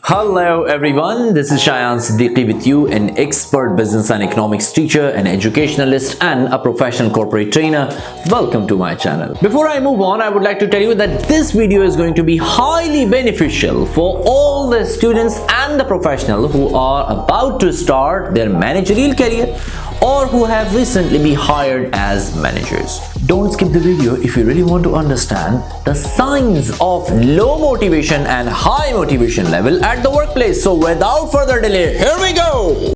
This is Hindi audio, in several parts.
Hello everyone, this is Shayan Siddiqui with you, an expert business and economics teacher, an educationalist and a professional corporate trainer. Welcome to my channel. Before I move on, I would like to tell you that this video is going to be highly beneficial for all the students and the professional who are about to start their managerial career or who have recently been hired as managers. Don't skip the video if you really want to understand the signs of low motivation and high motivation level at the workplace. So without further delay, here we go!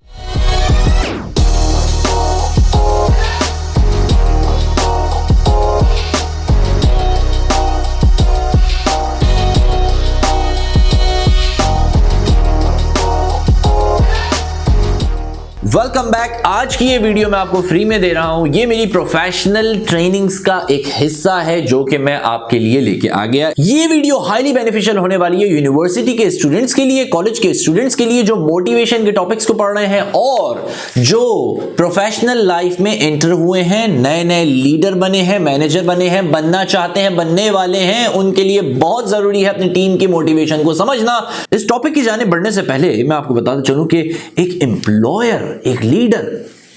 Welcome back. आज की ये वीडियो मैं आपको फ्री में दे रहा हूं। ये मेरी प्रोफेशनल ट्रेनिंग्स का एक हिस्सा है जो कि मैं आपके लिए लेके आ गया। ये वीडियो हाईली बेनिफिशियल होने वाली है यूनिवर्सिटी के स्टूडेंट्स के लिए, कॉलेज के स्टूडेंट्स के लिए जो मोटिवेशन के टॉपिक्स को पढ़ रहे हैं और जो प्रोफेशनल लाइफ में एंटर हुए हैं, नए नए लीडर बने हैं, मैनेजर बने हैं, बनना चाहते हैं, बनने वाले हैं, उनके लिए बहुत जरूरी है अपनी टीम की मोटिवेशन को समझना। इस टॉपिक की जाने बढ़ने से पहले मैं आपको बताता चलूं कि एक एम्प्लॉयर, एक लीडर,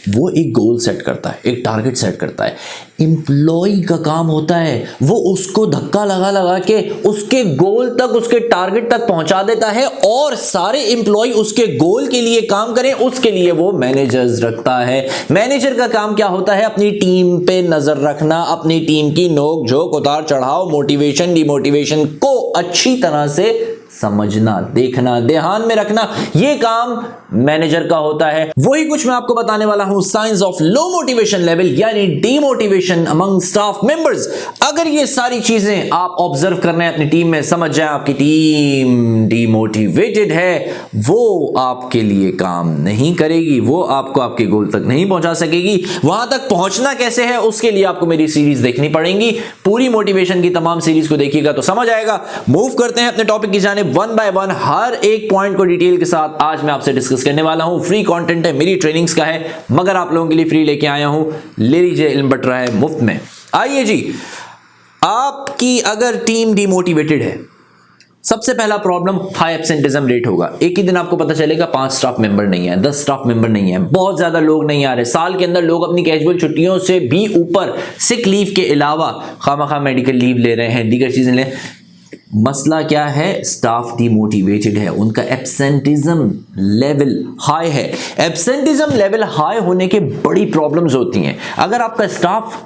वो एक गोल सेट करता है, एक टारगेट सेट करता है। एम्प्लॉय का काम होता है वो उसको धक्का लगा लगा के उसके गोल तक, उसके टारगेट तक पहुंचा देता है और सारे एम्प्लॉय उसके गोल के लिए काम करें, उसके लिए वो मैनेजर्स रखता है। मैनेजर का काम क्या होता है? अपनी टीम पे नजर रखना, अपनी टीम की नोक झोंक, उतार चढ़ाव, मोटिवेशन, डिमोटिवेशन को अच्छी तरह से समझना, देखना, ध्यान में रखना, यह काम मैनेजर का होता है। वही कुछ मैं आपको बताने वाला हूं, science of low motivation level यानी डीमोटिवेशन अमंग स्टाफ मेंबर्स। अगर ये सारी चीजें आप ऑब्जर्व कर रहे हैं अपनी टीम में, समझ जाए आपकी टीम डीमोटिवेटेड है, वो आपके लिए काम नहीं करेगी, वो आपको आपके गोल तक नहीं पहुंचा सकेगी। वहां तक पहुंचना कैसे है, उसके लिए आपको मेरी सीरीज देखनी पड़ेगी। पूरी मोटिवेशन की तमाम सीरीज को देखिएगा तो समझ आएगा। मूव करते हैं अपने टॉपिक की जाने वन बाय वन, हर एक पॉइंट को डिटेल के साथ आज मैं आपसे डिस्कस करने वाला हूं। फ्री कंटेंट है, मेरी ट्रेनिंग्स का है, मगर आप लोगों के लिए फ्री लेके आया हूं। ले लीजिए, इल्म बट रहा है मुफ्त में। आइए जी, आपकी अगर टीम डिमोटिवेटेड है, सबसे पहला प्रॉब्लम हाई एब्सेंटिज्म रेट होगा। एक ही दिन आपको पता चलेगा 5 स्टाफ मेंबर नहीं है, 10 स्टाफ मेंबर नहीं है, बहुत ज्यादा लोग नहीं आ रहे। साल के अंदर लोग अपनी कैजुअल छुट्टियों से भी ऊपर सिक लीव के अलावा खामखा मेडिकल लीव ले रहे हैं, दीगर चीजें ले। मसला क्या है? स्टाफ डिमोटिवेटेड है, उनका एब्सेंटिज्म लेवल हाई है। एब्सेंटिज्म लेवल हाई होने के बड़ी प्रॉब्लम्स होती हैं। अगर आपका स्टाफ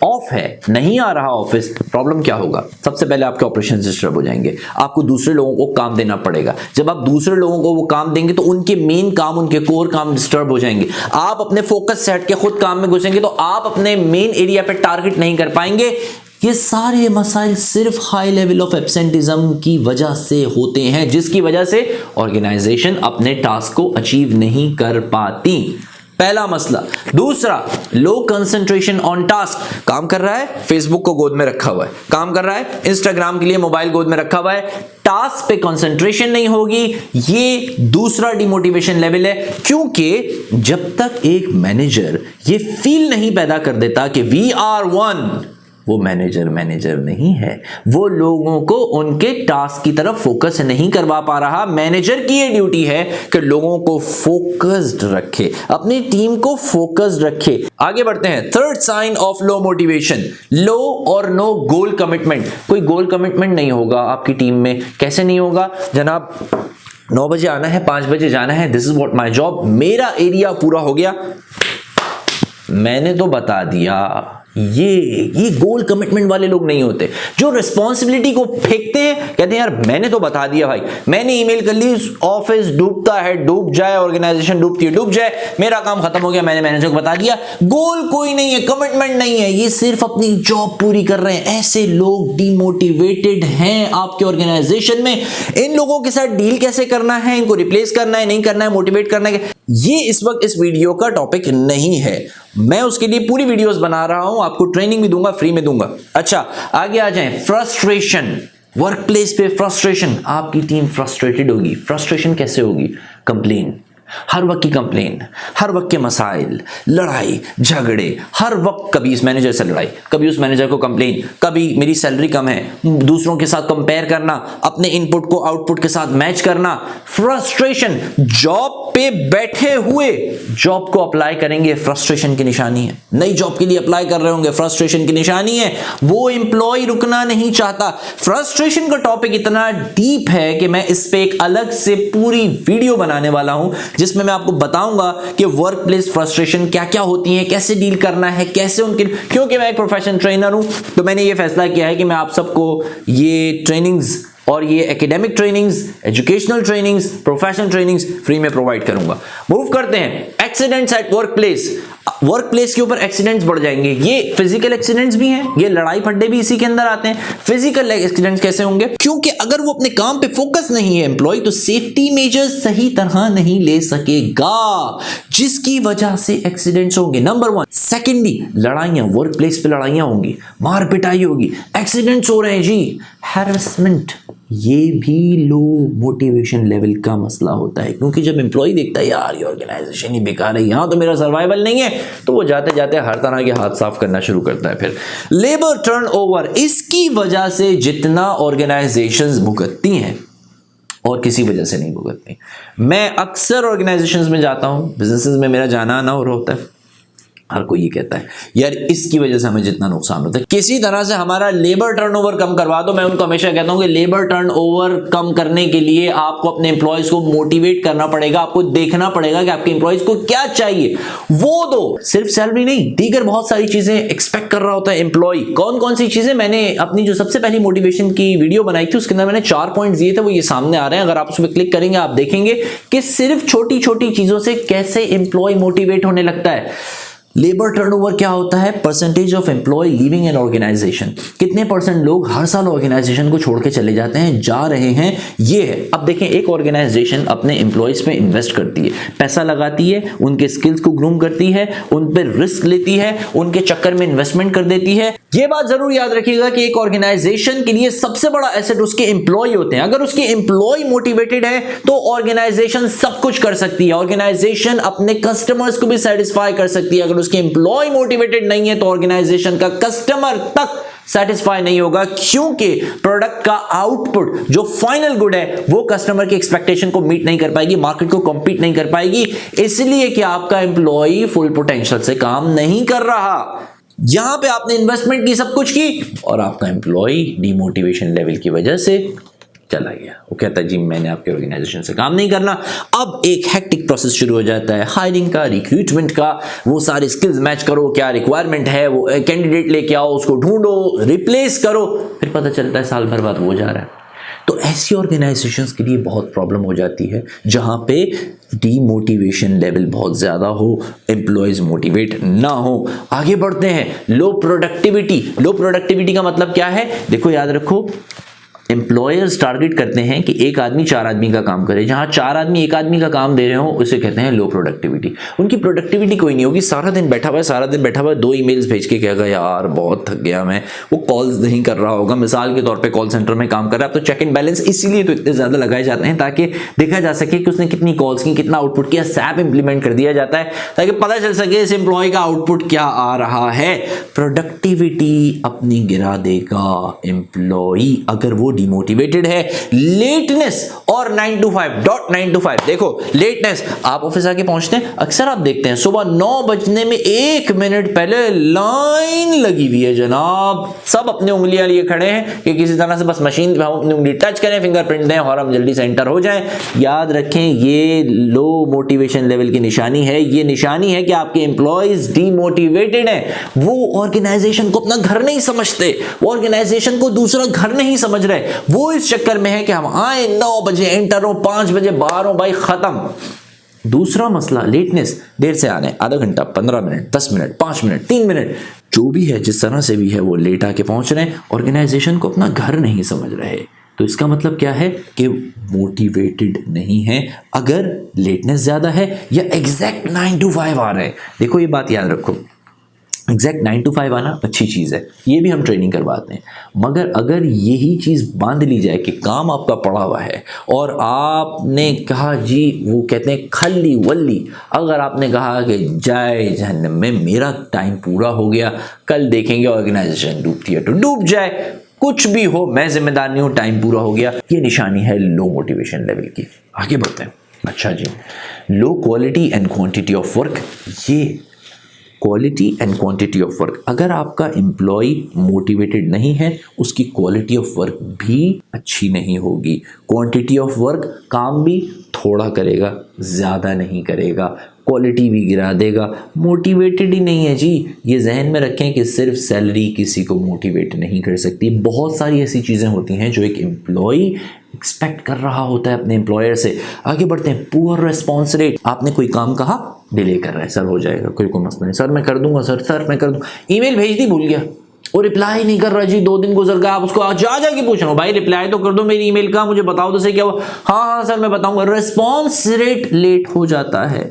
ऑफ है, नहीं आ रहा ऑफिस, प्रॉब्लम क्या होगा? सबसे पहले आपके ऑपरेशन डिस्टर्ब हो जाएंगे, आपको दूसरे लोगों को काम देना पड़ेगा। जब आप दूसरे लोगों को वो काम देंगे तो उनके मेन काम, उनके कोर काम डिस्टर्ब हो जाएंगे। आप अपने फोकस सेट के खुद काम में घुसेंगे तो आप अपने मेन एरिया पे टारगेट नहीं कर पाएंगे। ये सारे मसाइल सिर्फ हाई लेवल ऑफ एब्सेंटिज्म की वजह से होते हैं, जिसकी वजह से ऑर्गेनाइजेशन अपने टास्क को अचीव नहीं कर पाती। पहला मसला। दूसरा, लो कंसंट्रेशन ऑन टास्क। काम कर रहा है, फेसबुक को गोद में रखा हुआ है, काम कर रहा है, इंस्टाग्राम के लिए मोबाइल गोद में रखा हुआ है, टास्क पे कंसंट्रेशन नहीं होगी। ये दूसरा डिमोटिवेशन लेवल है, क्योंकि जब तक एक मैनेजर ये फील नहीं पैदा कर देता कि वी आर वन, वो मैनेजर नहीं है, वो लोगों को उनके टास्क की तरफ फोकस नहीं करवा पा रहा। मैनेजर की ये ड्यूटी है कि लोगों को फोकस्ड रखे, अपनी टीम को फोकस्ड रखे। आगे बढ़ते हैं। Third sign of low motivation, low और नो गोल कमिटमेंट। कोई गोल कमिटमेंट नहीं होगा आपकी टीम में। कैसे नहीं होगा जनाब? 9 बजे आना है, 5 बजे जाना है, this is what my job, मेरा एरिया पूरा हो गया, मैंने तो बता दिया। ये गोल कमिटमेंट वाले लोग नहीं होते, जो रिस्पॉन्सिबिलिटी को फेंकते हैं, कहते हैं यार मैंने तो बता दिया भाई, मैंने ईमेल कर ली, ऑफिस डूबता है डूब जाए, ऑर्गेनाइजेशन डूबती है डूब जाए, मेरा काम खत्म हो गया, मैंने मैनेजर को बता दिया। गोल कोई नहीं है, कमिटमेंट नहीं है, ये सिर्फ अपनी जॉब पूरी कर रहे हैं। ऐसे लोग डिमोटिवेटेड हैं आपके ऑर्गेनाइजेशन में। इन लोगों के साथ डील कैसे करना है, इनको रिप्लेस करना है, नहीं करना है, मोटिवेट करना है, ये इस वक्त इस वीडियो का टॉपिक नहीं है। मैं उसके लिए पूरी वीडियोस बना रहा हूं, आपको ट्रेनिंग भी दूंगा, फ्री में दूंगा। अच्छा, आगे आ जाएं। फ्रस्ट्रेशन, वर्क प्लेस पे फ्रस्ट्रेशन। आपकी टीम फ्रस्ट्रेटेड होगी। फ्रस्ट्रेशन कैसे होगी? कंप्लेन, हर वक्त की कंप्लेन, हर वक्त के मसाइल, लड़ाई झगड़े, हर वक्त कभी इस मैनेजर से लड़ाई, कभी उस मैनेजर को कंप्लेन, कभी मेरी सैलरी कम है, दूसरों के साथ कंपेयर करना, अपने इनपुट को आउटपुट के साथ मैच करना, फ्रस्ट्रेशन। जॉब पे बैठे हुए जॉब को अप्लाई करेंगे, फ्रस्ट्रेशन की निशानी है। नई जॉब के लिए अप्लाई कर रहे होंगे, फ्रस्ट्रेशन की निशानी है। वो एम्प्लॉय रुकना नहीं चाहता। फ्रस्ट्रेशन का टॉपिक इतना डीप है कि मैं इस पे एक अलग से पूरी वीडियो बनाने वाला हूं, जिसमें मैं आपको बताऊंगा कि वर्क प्लेस फ्रस्ट्रेशन क्या क्या होती है, कैसे डील करना है, कैसे उनके, क्योंकि मैं एक प्रोफेशनल ट्रेनर हूं तो मैंने ये फैसला किया है कि मैं आप सबको ये ट्रेनिंग्स और ये academic trainings, educational trainings, professional trainings free में प्रोवाइड करूंगा। मूव करते हैं, accidents at work place. Work place के ऊपर एक्सीडेंट्स बढ़ जाएंगे। ये फिजिकल एक्सीडेंट्स भी हैं, ये लड़ाई फड्डे भी इसी के अंदर आते हैं। फिजिकल एक्सीडेंट्स कैसे होंगे? क्योंकि अगर वो अपने काम पे फोकस नहीं है एम्प्लॉय, तो सेफ्टी मेजर्स सही तरह नहीं ले सकेगा, जिसकी वजह से एक्सीडेंट्स होंगे। नंबर 1। सेकेंडली, लड़ाइयां, वर्क प्लेस पे लड़ाइयां होंगी, मार पिटाई होगी, एक्सीडेंट्स हो रहे हैं जी, हैरेसमेंट। ये भी लो मोटिवेशन लेवल का मसला होता है, क्योंकि जब एम्प्लॉय देखता है यार ये ऑर्गेनाइजेशन ही बेकार है, यहां तो मेरा सर्वाइवल नहीं है, तो वो जाते जाते हर तरह के हाथ साफ करना शुरू करता है। फिर लेबर टर्नओवर, इसकी वजह से जितना ऑर्गेनाइजेशंस भुगतती हैं और किसी वजह से नहीं भुगतती। मैं अक्सर ऑर्गेनाइजेशंस में जाता हूं, बिजनेसेस में मेरा जाना आना हो रहा होता है, हर कोई ये कहता है यार इसकी वजह से हमें जितना नुकसान होता है, किसी तरह से हमारा लेबर टर्नओवर कम करवा दो। मैं उनको हमेशा कहता हूं कि लेबर टर्नओवर कम करने के लिए आपको अपने एम्प्लॉयज को मोटिवेट करना पड़ेगा, आपको देखना पड़ेगा कि आपके एम्प्लॉयज को क्या चाहिए, वो दो। सिर्फ सैलरी नहीं, दीगर बहुत सारी चीजें एक्सपेक्ट कर रहा होता है एम्प्लॉय। कौन कौन सी चीजें? मैंने अपनी जो सबसे पहली मोटिवेशन की वीडियो बनाई थी उसके अंदर मैंने 4 पॉइंट दिए थे, वो ये सामने आ रहे हैं। अगर आप उसमें क्लिक करेंगे आप देखेंगे कि सिर्फ छोटी छोटी चीजों से कैसे एम्प्लॉय मोटिवेट होने लगता है। लेबर टर्नओवर क्या होता है? Percentage of employee leaving an organization, कितने परसेंट लोग हर साल ऑर्गेनाइजेशन को छोड़ के चले जाते हैं, जा रहे हैं, ये है। अब देखें, एक ऑर्गेनाइजेशन अपने एम्प्लॉयज पे इन्वेस्ट करती है, पैसा लगाती है, उनके स्किल्स को ग्रूम करती है, उन पे रिस्क लेती है, उनके चक्कर में इन्वेस्टमेंट कर देती है। ये बात जरूर याद रखिएगा कि एक ऑर्गेनाइजेशन के लिए सबसे बड़ा एसेट उसके एम्प्लॉय होते हैं। अगर उसके एम्प्लॉय मोटिवेटेड है तो ऑर्गेनाइजेशन सब कुछ कर सकती है। ऑर्गेनाइजेशन अपने कस्टमर्स को भी सेटिस्फाई कर सकती है। अगर उसके एम्प्लॉय मोटिवेटेड नहीं है तो ऑर्गेनाइजेशन का कस्टमर तक सेटिस्फाई नहीं होगा, क्योंकि प्रोडक्ट का आउटपुट जो फाइनल गुड है वो कस्टमर की एक्सपेक्टेशन को मीट नहीं कर पाएगी, मार्केट को कॉम्पीट नहीं कर पाएगी, इसलिए कि आपका एम्प्लॉय फुल पोटेंशियल से काम नहीं कर रहा। यहां पे आपने इन्वेस्टमेंट की, सब कुछ की, और आपका एम्प्लॉय डिमोटिवेशन लेवल की वजह से चला गया। वो कहता है जी मैंने आपके ऑर्गेनाइजेशन से काम नहीं करना। अब एक हेक्टिक प्रोसेस शुरू हो जाता है, हायरिंग का, रिक्रूटमेंट का। वो सारे स्किल्स मैच करो, क्या रिक्वायरमेंट है, वो कैंडिडेट लेके आओ, उसको ढूंढो, रिप्लेस करो, फिर पता चलता है साल भर बाद वो जा रहा है। तो ऐसी ऑर्गेनाइजेशंस के लिए बहुत प्रॉब्लम हो जाती है जहां पे डीमोटिवेशन लेवल बहुत ज्यादा हो, एम्प्लॉयज मोटिवेट ना हो। आगे बढ़ते हैं, लो प्रोडक्टिविटी। लो प्रोडक्टिविटी का मतलब क्या है? देखो याद रखो, एम्प्लॉयर्स टारगेट करते हैं कि एक आदमी 4 आदमी का काम करे। जहां 4 आदमी एक आदमी का काम दे रहे हो उसे कहते हैं लो प्रोडक्टिविटी। उनकी प्रोडक्टिविटी कोई नहीं होगी, सारा दिन बैठा हुआ है, सारा दिन बैठा हुआ है, 2 ईमेल्स भेज के कहेगा यार बहुत थक गया मैं। वो कॉल्स नहीं कर रहा होगा, मिसाल के तौर पे कॉल सेंटर में काम कर रहा है, तो चेक इन बैलेंस इसीलिए तो इतने ज्यादा लगाए जाते हैं ताकि देखा जा सके कि उसने कितनी कॉल्स की, कितना आउटपुट किया। सैप इंप्लीमेंट कर दिया जाता है ताकि पता चल सके इस एम्प्लॉय का आउटपुट क्या आ रहा है। प्रोडक्टिविटी अपनी गिरा देगा एम्प्लॉय अगर वो डिमोटिवेटेड है। लेटनेस और 9 to 5 डॉट 9 to 5। देखो लेटनेस, आप ऑफिस आके पहुंचते हैं, अक्सर आप देखते हैं सुबह 9 बजने में 1 मिनट पहले लाइन लगी हुई है जनाब। सब अपनी उंगलियां लिए खड़े हैं कि किसी तरह से बस मशीन पे अपनी उंगली टच करें, फिंगरप्रिंट दें और हम जल्दी से एंटर हो जाएं। याद रखें ये लो मोटिवेशन लेवल की निशानी है। ये निशानी है कि आपके एम्प्लॉयज डीमोटिवेटेड हैं। वो ऑर्गेनाइजेशन को अपना घर नहीं समझते, वो ऑर्गेनाइजेशन को दूसरा घर नहीं समझ रहे। वो इस चक्कर में है कि हम आए 9 बजे एंटर हो, 5 बजे बाहर हो, भाई खत्म। दूसरा मसला लेटनेस, देर से आने, आधा घंटा, 15 मिनट, 10 मिनट, 5 मिनट, 3 मिनट, जो भी है, जिस तरह से भी है, वो लेट आके पहुंच रहे हैं, ऑर्गेनाइजेशन को अपना घर नहीं समझ रहे। तो इसका मतलब क्या है कि मोटिवेटेड नहीं है अगर लेटनेस ज्यादा है या एग्जैक्ट 9 to 5 आ रहे हैं। देखो ये बात याद रखो, एग्जैक्ट 9 to 5 आना अच्छी चीज़ है, ये भी हम ट्रेनिंग करवाते हैं, मगर अगर यही चीज़ बांध ली जाए कि काम आपका पड़ा हुआ है और आपने कहा जी, वो कहते हैं खल्ली वल्ली, अगर आपने कहा कि जाए जहन्नम में, मेरा टाइम पूरा हो गया, कल देखेंगे ऑर्गेनाइजेशन डूबती है तो डूब जाए, कुछ भी हो मैं जिम्मेदार नहीं हूँ, टाइम पूरा हो गया, ये निशानी है लो मोटिवेशन लेवल की। आगे बढ़ते हैं। अच्छा जी, low quality and quantity of work, ये quality and quantity of work, अगर आपका एम्प्लॉय मोटिवेटेड नहीं है उसकी क्वालिटी ऑफ वर्क भी अच्छी नहीं होगी। क्वांटिटी ऑफ वर्क, काम भी थोड़ा करेगा, ज़्यादा नहीं करेगा, क्वालिटी भी गिरा देगा, मोटिवेटेड ही नहीं है जी। ये जहन में रखें कि सिर्फ सैलरी किसी को मोटिवेट नहीं कर सकती, बहुत सारी ऐसी चीज़ें होती हैं जो एक एम्प्लॉय एक्सपेक्ट कर रहा होता है अपने एम्प्लॉयर से। आगे बढ़ते हैं। पुअर रिस्पॉन्स रेट, आपने कोई काम कहा, डिले कर रहा है, सर हो जाएगा, कोई मसला नहीं, सर मैं कर दूंगा, सर मैं कर दूंगा, ईमेल भेज दी भूल गया, वो रिप्लाई नहीं कर रहा जी, 2 दिन गुजर गया, आप उसको आज जाके पूछ रहे हो, भाई रिप्लाई तो कर दो मेरी ईमेल का, मुझे बताओ तो सही क्या हुआ, हाँ सर मैं बताऊंगा। रिस्पॉन्स रेट लेट हो जाता है,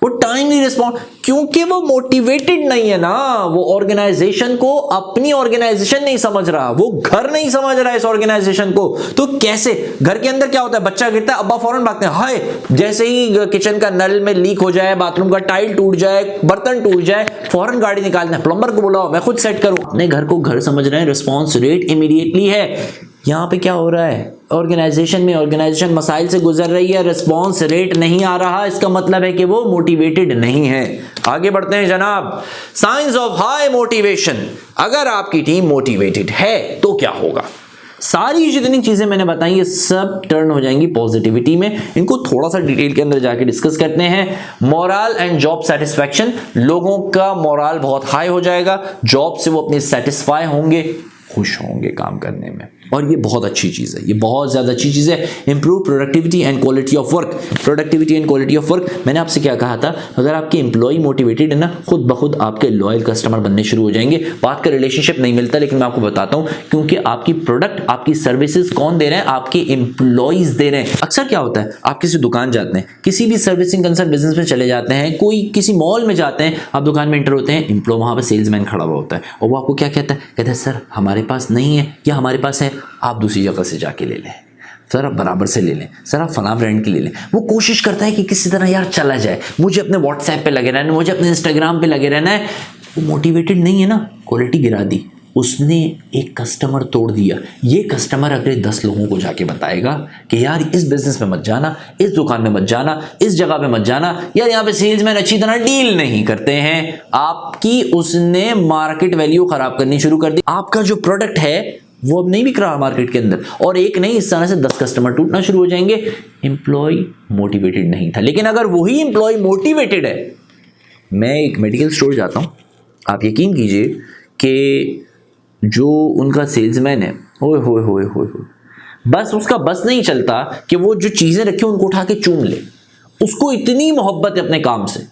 वो टाइमली रिस्पॉन्स, क्योंकि वो मोटिवेटेड नहीं है ना, वो ऑर्गेनाइजेशन को अपनी ऑर्गेनाइजेशन नहीं समझ रहा, वो घर नहीं समझ रहा है इस ऑर्गेनाइजेशन को। तो कैसे घर के अंदर क्या होता है, बच्चा गिरता है, अब्बा फौरन भागते हैं, हाय, जैसे ही किचन का नल में लीक हो जाए, बाथरूम का टाइल टूट जाए, बर्तन टूट जाए, फौरन गाड़ी निकालना है, प्लम्बर को बुलाओ, मैं खुद सेट करूं। अपने घर को घर समझ रहे हैं, रिस्पॉन्स रेट इमीडिएटली है। यहां पे क्या हो रहा है, ऑर्गेनाइजेशन में ऑर्गेनाइजेशन मसाइल से गुजर रही है, रिस्पॉन्स रेट नहीं आ रहा, इसका मतलब है कि वो मोटिवेटेड नहीं है। आगे बढ़ते हैं जनाब। साइंस ऑफ हाई मोटिवेशन, अगर आपकी टीम मोटिवेटेड है तो क्या होगा। सारी जितनी चीजें मैंने बताई ये सब टर्न हो जाएंगी पॉजिटिविटी में। इनको थोड़ा सा डिटेल के अंदर जाके डिस्कस करते हैं। मोरल एंड जॉब सेटिस्फैक्शन, लोगों का मोरल बहुत हाई हो जाएगा, जॉब से वो अपने सेटिस्फाई होंगे, खुश होंगे काम करने में, और ये बहुत अच्छी चीज़ है, ये बहुत ज़्यादा अच्छी चीज़ है। Improve productivity and quality of work, productivity and quality of work, मैंने आपसे क्या कहा था, अगर आपके एम्प्लॉय मोटिवेटेड है ना, खुद ब खुद आपके लॉयल कस्टमर बनने शुरू हो जाएंगे। बात का रिलेशनशिप नहीं मिलता, लेकिन मैं आपको बताता हूँ, क्योंकि आपकी प्रोडक्ट, आपकी सर्विसेज कौन दे रहे हैं, आपके एम्प्लॉयज दे रहे हैं। अक्सर क्या होता है, आप किसी दुकान जाते हैं, किसी भी सर्विसिंग कंसर्न बिजनेस में चले जाते हैं, कोई किसी मॉल में जाते हैं, आप दुकान में एंटर होते हैं, एम्प्लॉय वहाँ पर सेल्समैन खड़ा हुआ होता है, और वो आपको क्या कहता है, कहता है सर हमारे पास नहीं है, या हमारे पास है, आप दूसरी जगह से जाके ले लें, सर आप बराबर से ले लें, सर आप फलां ब्रांड की ले लें। वो कोशिश करता है कि किसी तरह यार चला जाए, मुझे अपने व्हाट्सएप पे लगे रहना है, मुझे अपने इंस्टाग्राम पे लगे रहना है। वो मोटिवेटेड नहीं है ना, क्वालिटी गिरा दी, उसने एक कस्टमर तोड़ दिया। ये कस्टमर अगले 10 लोगों को जाके बताएगा कि यार इस बिजनेस में मत जाना, इस दुकान में मत जाना, इस जगह पे मत जाना, यार यहाँ पे सेल्समैन अच्छी तरह डील नहीं करते हैं। आपकी उसने मार्केट वैल्यू खराब करनी शुरू कर दी, आपका जो प्रोडक्ट है वो अब नहीं बिक रहा मार्केट के अंदर, और एक नहीं, इस तरह से 10 कस्टमर टूटना शुरू हो जाएंगे। एम्प्लॉय मोटिवेटेड नहीं था। लेकिन अगर वही एम्प्लॉय मोटिवेटेड है, मैं एक मेडिकल स्टोर जाता हूँ, आप यकीन कीजिए कि जो उनका सेल्समैन है, ओए होए होए होए, बस उसका बस नहीं चलता कि वो जो चीज़ें रखी उनको उठा के चूम ले, उसको इतनी मोहब्बत है अपने काम से।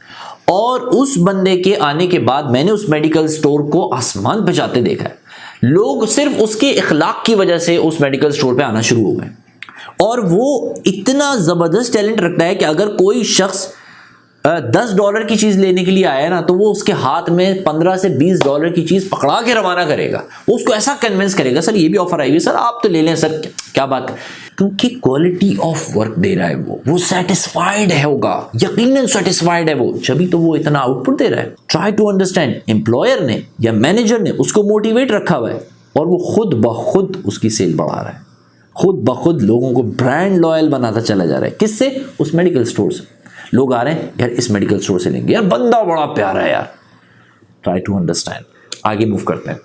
और उस बंदे के आने के बाद मैंने उस मेडिकल स्टोर को आसमान पे जाते देखा है। लोग सिर्फ उसके इखलाक की वजह से उस मेडिकल स्टोर पे आना शुरू हो गए, और वो इतना ज़बरदस्त टैलेंट रखता है कि अगर कोई शख्स $10 की चीज़ लेने के लिए आया ना, तो वो उसके हाथ में $15 से $20 की चीज़ पकड़ा के रवाना करेगा। वो उसको ऐसा कन्विंस करेगा, सर ये भी ऑफर आई हुई है, सर आप तो ले लें, सर क्या बात, क्योंकि क्वालिटी ऑफ वर्क दे रहा है, वो सेटिस्फाइड है, होगा यकीनन सेटिस्फाइड है वो, जभी तो वो इतना आउटपुट दे रहा है। ट्राई टू अंडरस्टैंड, एम्प्लॉयर ने या मैनेजर ने उसको मोटिवेट रखा हुआ है, और वो खुद ब खुद उसकी सेल बढ़ा रहा है, खुद ब खुद लोगों को ब्रांड लॉयल बनाता चला जा रहा है। किससे? उस मेडिकल स्टोर से। लोग आ रहे हैं, यार इस मेडिकल स्टोर से लेंगे, यार बंदा बड़ा प्यारा है यार। Try to understand. आगे मूव करते हैं।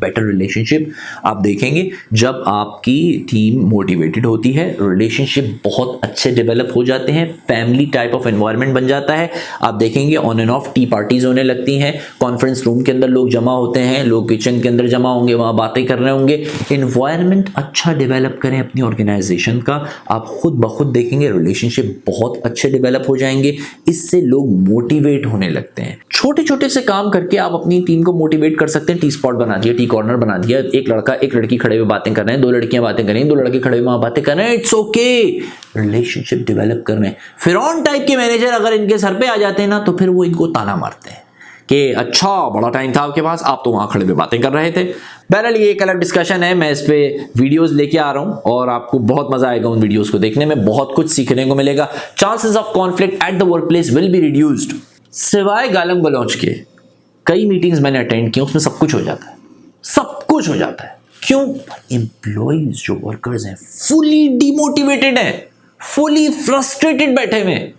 बेटर रिलेशनशिप, आप देखेंगे जब आपकी टीम मोटिवेटेड होती है, रिलेशनशिप बहुत अच्छे डेवलप हो जाते हैं, फैमिली टाइप ऑफ एनवायरनमेंट बन जाता है। आप देखेंगे on end of tea parties होने लगती हैं, कॉन्फ्रेंस रूम के अंदर लोग जमा होते हैं, लोग किचन के अंदर जमा होंगे, वहाँ बातें कर रहे होंगे। एनवायरनमेंट अच्छा डेवलप करें अपनी ऑर्गेनाइजेशन का, आप खुद ब खुद देखेंगे रिलेशनशिप बहुत अच्छे डेवलप हो जाएंगे। इससे लोग मोटिवेट होने लगते हैं। छोटे छोटे से काम करके आप अपनी टीम को मोटिवेट कर सकते हैं। टी स्पॉट बना दिया, टी कॉर्नर बना दिया, एक लड़का एक लड़की खड़े हुए बातें कर रहे हैं, 2 लड़कियां बातें कर रही हैं, 2 लड़के खड़े हुए वहां बातें कर रहे हैं, इट्स ओके, रिलेशनशिप डेवलप कर रहे हैं। फिरौन टाइप के मैनेजर अगर इनके सर पे आ जाते हैं ना, तो फिर वो इनको ताना मारते हैं कि अच्छा बड़ा टाइम था आपके पास, आप तो वहां खड़े पे बातें कर रहे थे। बहरहाल ये एक अलग डिस्कशन है, मैं इस पे वीडियोस लेके आ रहा हूं और आपको बहुत मजा आएगा उन वीडियोस को देखने में, बहुत कुछ सीखने को मिलेगा। Chances of conflict at the work place will be reduced. सिवाय गालम गलौच के कई मीटिंग्स मैंने अटेंड की, उसमें सब कुछ हो जाता है, सब कुछ हो जाता है। क्यों? एम्प्लॉइज जो वर्कर्स हैं फुली डिमोटिवेटेड हैं, फुली फ्रस्ट्रेटेड बैठे हुए हैं।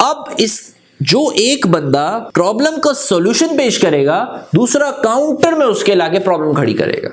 अब इस जो एक बंदा प्रॉब्लम का सॉल्यूशन पेश करेगा, दूसरा काउंटर में उसके लाके प्रॉब्लम खड़ी करेगा।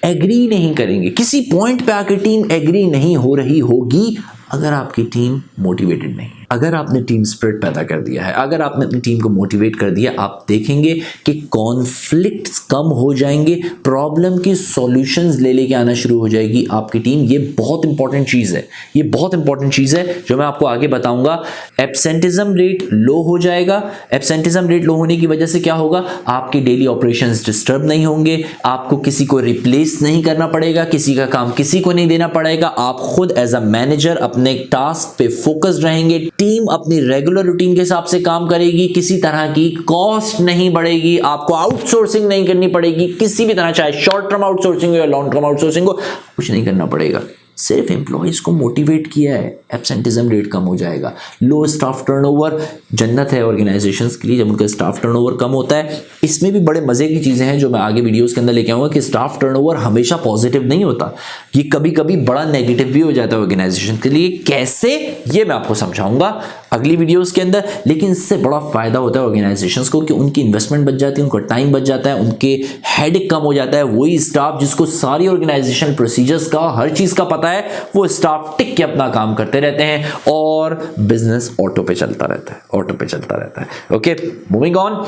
एग्री नहीं करेंगे, किसी पॉइंट पे आके टीम एग्री नहीं हो रही होगी अगर आपकी टीम मोटिवेटेड नहीं है। अगर आपने टीम स्पिरिट पैदा कर दिया है, अगर आपने अपनी टीम को मोटिवेट कर दिया, आप देखेंगे कि कॉन्फ्लिक्ट्स कम हो जाएंगे, प्रॉब्लम की सॉल्यूशंस ले लेके आना शुरू हो जाएगी आपकी टीम। ये बहुत इंपॉर्टेंट चीज़ है, ये बहुत इंपॉर्टेंट चीज़ है जो मैं आपको आगे बताऊंगा। एब्सेंटिज्म रेट लो हो जाएगा। एब्सेंटिज्म रेट लो होने की वजह से क्या होगा? आपके डेली ऑपरेशंस डिस्टर्ब नहीं होंगे, आपको किसी को रिप्लेस नहीं करना पड़ेगा, किसी का काम किसी को नहीं देना पड़ेगा। आप खुद एज अ मैनेजर अपने टास्क पे फोकस रहेंगे, टीम अपनी रेगुलर रूटीन के हिसाब से काम करेगी, किसी तरह की कॉस्ट नहीं बढ़ेगी, आपको आउटसोर्सिंग नहीं करनी पड़ेगी किसी भी तरह, चाहे शॉर्ट टर्म आउटसोर्सिंग हो या लॉन्ग टर्म आउटसोर्सिंग हो, कुछ नहीं करना पड़ेगा। सिर्फ एम्प्लॉयज को मोटिवेट किया है, एब्सेंटिज्म रेट कम हो जाएगा। लो स्टाफ टर्नओवर जन्नत है ऑर्गेनाइजेशंस के लिए जब उनका स्टाफ टर्नओवर कम होता है। इसमें भी बड़े मजे की चीजें हैं जो मैं आगे वीडियोस के अंदर लेके आऊंगा कि स्टाफ टर्नओवर हमेशा पॉजिटिव नहीं होता, ये कभी कभी बड़ा नेगेटिव भी हो जाता है ऑर्गेनाइजेशन के लिए। कैसे, ये मैं आपको समझाऊंगा अगली वीडियोस के अंदर। लेकिन इससे बड़ा फायदा होता है ऑर्गेनाइजेशंस को कि उनकी इन्वेस्टमेंट बच जाती है, उनका टाइम बच जाता है, उनके हेडेक कम हो जाता है। वही स्टाफ जिसको सारी ऑर्गेनाइजेशन प्रोसीजर्स का, हर चीज का पता है, वो स्टाफ टिक के अपना काम करते रहते हैं और बिजनेस ऑटो पे चलता रहता है, ऑटो पे चलता रहता है। Okay, moving on.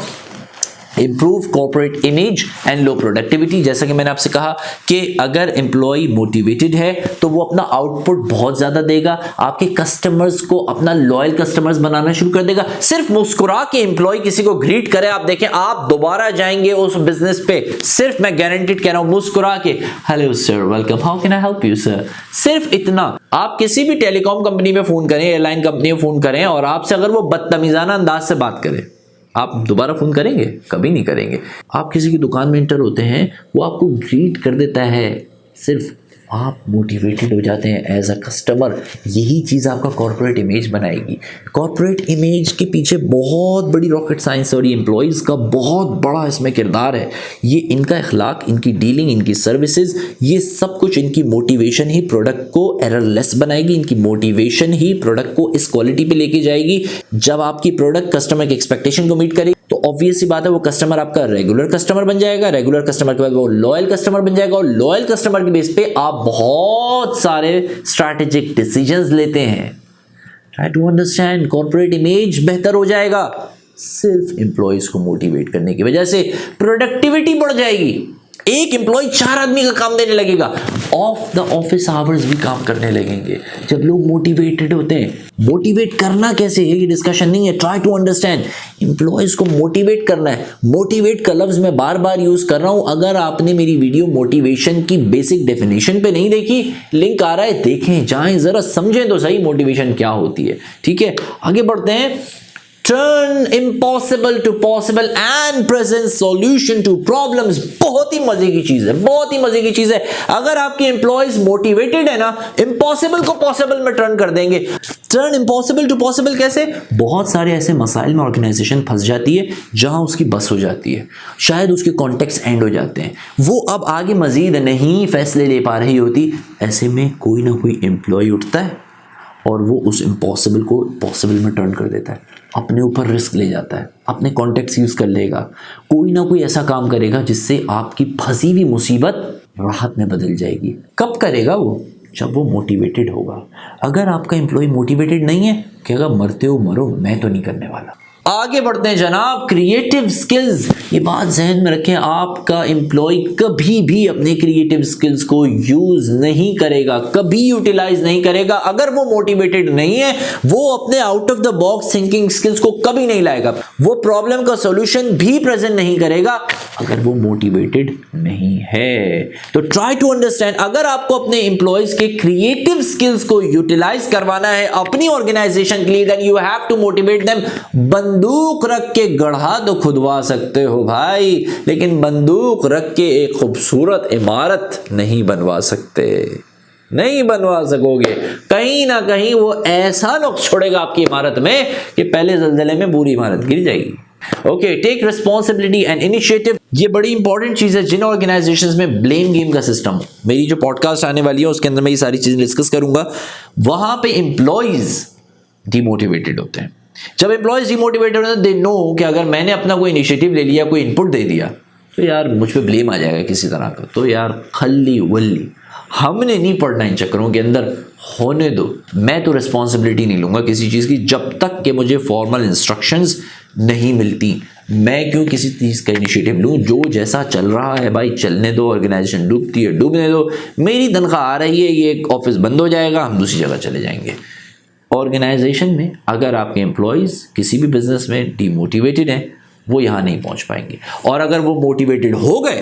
Improve corporate image and low productivity. जैसा कि मैंने आपसे कहा कि अगर एम्प्लॉय मोटिवेटेड है तो वो अपना आउटपुट बहुत ज्यादा देगा, आपके कस्टमर्स को अपना लॉयल कस्टमर्स बनाना शुरू कर देगा। सिर्फ मुस्कुरा के एम्प्लॉय किसी को ग्रीट करे, आप देखें आप दोबारा जाएंगे उस बिजनेस पे। सिर्फ मैं गारंटीड कह रहा हूं, मुस्कुरा के hello sir, welcome, how can I help you sir, सिर्फ इतना। आप किसी भी टेलीकॉम कंपनी में फोन करें, एयरलाइन कंपनी में फोन करें और आपसे अगर वो बदतमीजाना अंदाज से बात करें, आप दोबारा फोन करेंगे? कभी नहीं करेंगे। आप किसी की दुकान में एंटर होते हैं, वो आपको ग्रीट कर देता है, सिर्फ आप मोटिवेटेड हो जाते हैं एज अ कस्टमर। यही चीज़ आपका कॉर्पोरेट इमेज बनाएगी। कॉर्पोरेट इमेज के पीछे बहुत बड़ी रॉकेट साइंस और ये एम्प्लॉयज़ का बहुत बड़ा इसमें किरदार है। ये इनका अखलाक, इनकी डीलिंग, इनकी सर्विसेज, ये सब कुछ इनकी मोटिवेशन ही प्रोडक्ट को एररलेस बनाएगी। इनकी मोटिवेशन ही प्रोडक्ट को इस क्वालिटी पे लेके जाएगी। जब आपकी प्रोडक्ट कस्टमर की एक्सपेक्टेशन को मीट करेगी तो ऑब्वियस सी बात है वो कस्टमर आपका रेगुलर कस्टमर बन जाएगा, रेगुलर कस्टमर के बाद वो लॉयल कस्टमर बन जाएगा और लॉयल कस्टमर के बेस पे आप बहुत सारे स्ट्रैटेजिक डिसीजंस लेते हैं। Try to understand, corporate image बेहतर हो जाएगा सिर्फ एम्प्लॉयज को मोटिवेट करने की वजह से। प्रोडक्टिविटी बढ़ जाएगी, एक एम्प्लॉय 4 आदमी का काम देने लगेगा, ऑफ द ऑफिस आवर्स भी काम करने लगेंगे जब लोग मोटिवेटेड होते हैं। मोटिवेट करना कैसे है ये डिस्कशन नहीं है, ट्राई टू अंडरस्टैंड। एम्प्लॉयज को मोटिवेट करना है। मोटिवेट का लफ्ज मैं बार बार यूज कर रहा हूं। अगर आपने मेरी वीडियो मोटिवेशन की बेसिक डेफिनेशन पे नहीं देखी, लिंक आ रहा है, देखें, जाएं, जरा समझें तो सही मोटिवेशन क्या होती है। ठीक है, आगे बढ़ते हैं। Turn impossible to possible and present solution to problems। बहुत ही मजे की चीज है, बहुत ही मजे की चीज है। अगर आपके एम्प्लॉयज मोटिवेटेड है ना, इम्पॉसिबल को पॉसिबल में टर्न कर देंगे। टर्न इम्पॉसिबल टू पॉसिबल कैसे? बहुत सारे ऐसे मसाइल में ऑर्गेनाइजेशन फंस जाती है जहां उसकी बस हो जाती है, शायद उसके कॉन्टेक्ट्स एंड हो जाते हैं, वो अब आगे मजीद नहीं फैसले ले पा रही होती। ऐसे में कोई ना कोई एम्प्लॉय उठता है और वो उस इम्पॉसिबल को पॉसिबल में टर्न कर देता है, अपने ऊपर रिस्क ले जाता है, अपने कॉन्टेक्ट्स यूज कर लेगा, कोई ना कोई ऐसा काम करेगा जिससे आपकी फंसी हुई मुसीबत राहत में बदल जाएगी। कब करेगा वो? जब वो मोटिवेटेड होगा। अगर आपका एम्प्लॉय मोटिवेटेड नहीं है, कहेगा मरते हो मरो, मैं तो नहीं करने वाला। आगे बढ़ते हैं जनाब, क्रिएटिव स्किल्स। ये बात जहन में रखें, आपका एम्प्लॉय कभी भी अपने क्रिएटिव स्किल्स को यूज नहीं करेगा, कभी यूटिलाइज नहीं करेगा अगर वो मोटिवेटेड नहीं है। वो अपने out of the box thinking skills को कभी नहीं लाएगा, वो प्रॉब्लम का सॉल्यूशन भी प्रेजेंट नहीं करेगा अगर वो मोटिवेटेड नहीं है। तो ट्राई टू अंडरस्टैंड, अगर आपको अपने एम्प्लॉयज के क्रिएटिव स्किल्स को यूटिलाइज करवाना है अपनी ऑर्गेनाइजेशन के लिए, then you have to motivate them. बंदूक रख के गढ़ा तो खुदवा सकते हो भाई, लेकिन बंदूक रख के एक खूबसूरत इमारत नहीं बनवा सकते, नहीं बनवा सकोगे। कहीं ना कहीं वो ऐसा नुक्स छोड़ेगा आपकी इमारत में कि पहले ज़लज़ले में पूरी इमारत गिर जाएगी। Okay, take responsibility and initiative, ये बड़ी इंपॉर्टेंट चीज है जिन ऑर्गेनाइजेशंस में ब्लेम गेम का सिस्टम हो। मेरी जो पॉडकास्ट आने वाली है उसके अंदर मैं ये सारी चीजें डिस्कस करूंगा। वहां पे एम्प्लॉइज डिमोटिवेटेड होते हैं। जब एम्प्लॉइज डिमोटिवेटेड होते हैं, दे नो कि अगर मैंने अपना कोई इनिशिएटिव ले लिया, कोई इनपुट दे दिया, तो यार मुझ पे ब्लेम आ जाएगा किसी तरह का। तो यार खल्ली वल्ली, हमने नहीं पढ़ना इन चक्करों के अंदर, होने दो। मैं तो रिस्पॉन्सिबिलिटी नहीं लूंगा किसी चीज़ की जब तक कि मुझे फॉर्मल इंस्ट्रक्शंस नहीं मिलती। मैं क्यों किसी चीज़ का इनिशिएटिव लूँ? जो जैसा चल रहा है भाई चलने दो, ऑर्गेनाइजेशन डूबती है डूबने दो, मेरी तनख्वाह आ रही है, ये ऑफिस बंद हो जाएगा, हम दूसरी जगह चले जाएंगे। ऑर्गेनाइजेशन में अगर आपके एम्प्लॉयज़ किसी भी बिजनेस में डिमोटिवेटेड हैं, वो यहाँ नहीं पहुँच पाएंगे। और अगर वो मोटिवेटेड हो गए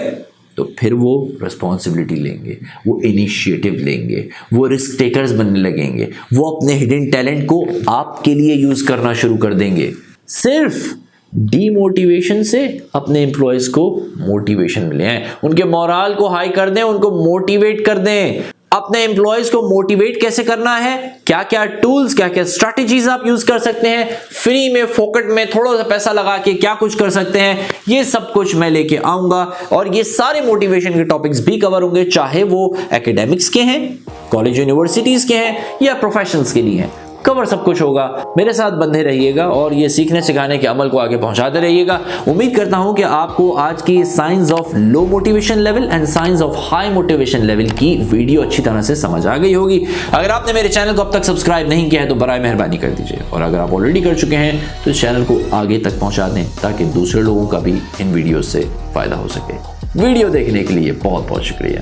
तो फिर वो रिस्पॉन्सिबिलिटी लेंगे, वो इनिशिएटिव लेंगे, वो रिस्क टेकर्स बनने लगेंगे, वो अपने हिडन टैलेंट को आपके लिए यूज़ करना शुरू कर देंगे। सिर्फ डीमोटिवेशन से अपने एम्प्लॉयज़ को मोटिवेशन मिले, उनके मोराल को हाई कर दें, उनको मोटिवेट कर दें। अपने एम्प्लॉयज को मोटिवेट कैसे करना है, क्या क्या टूल्स, क्या क्या स्ट्रैटेजीज आप यूज कर सकते हैं, फ्री में फोकट में थोड़ा सा पैसा लगा के क्या कुछ कर सकते हैं, ये सब कुछ मैं लेके आऊंगा। और ये सारे मोटिवेशन के टॉपिक्स भी कवर होंगे, चाहे वो एकेडमिक्स के हैं, कॉलेज यूनिवर्सिटीज के हैं या प्रोफेशनल्स के लिए हैं, कवर सब कुछ होगा। मेरे साथ बंधे रहिएगा और ये सीखने सिखाने के अमल को आगे पहुंचाते रहिएगा। उम्मीद करता हूं कि आपको आज की science of low motivation level and science of high motivation level की वीडियो अच्छी तरह से समझ आ गई होगी। अगर आपने मेरे चैनल को अब तक सब्सक्राइब नहीं किया है तो बराए मेहरबानी कर दीजिए, और अगर आप ऑलरेडी कर चुके हैं तो इस चैनल को आगे तक पहुंचा दें ताकि दूसरे लोगों का भी इन वीडियो से फायदा हो सके। वीडियो देखने के लिए बहुत बहुत शुक्रिया।